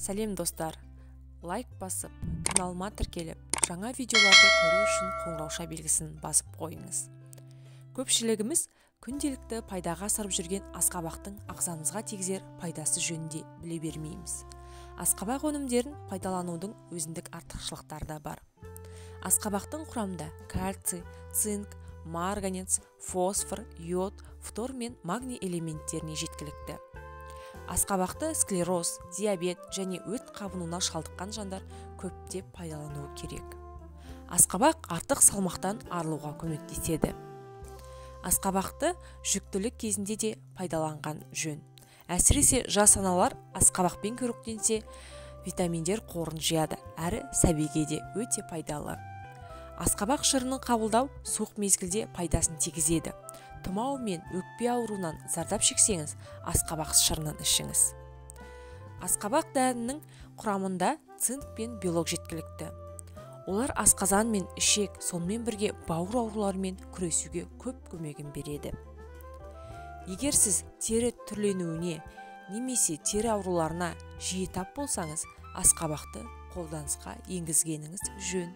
Сәлем достар, лайк басып, каналыма тіркеліп, жаңа видеоларды көру үшін қоңырауша белгісін басып қойыңыз. Көпшілігіміз күнделікті пайдаға асырып жүрген асқабақтың ағзамызға тигізер пайдасы жөнінде біле бермейміз. Асқабақ өнімдерін пайдаланудың өзіндік артықшылықтары да бар. Асқабақтың құрамында кальций, цинк, марганец, фосфор, йод, фтор мен магний элементтеріне жеткілікті. Асқабақты склероз, диабет және өт қабынуына шалдыққан жандар көптеп пайдалануы керек. Асқабақ артық салмақтан арылуға көмектеседі. Асқабақты жүктілік кезінде де пайдаланған жөн. Әсіресе жас аналар асқабақпен көріктенсе, витаминдер қорын жияды, әрі сәбиге де өте пайдалы. Асқабақ шырынын қабылдау суық мезгілде пайдасын тигізеді. Тұмау мен өкпе ауруынан зардап шексеңіз, асқабақ шырынын ішіңіз. Асқабақ дәрінің құрамында цинк пен белок жеткілікті. Олар асқазан мен ішек, сонымен бірге бауыр ауруларымен күресуге көп көмегін береді. Егер сіз тері түрленуіне немесе тері ауруларына жиі тап болсаңыз, асқабақты қолданысқа енгізгеніңіз жөн.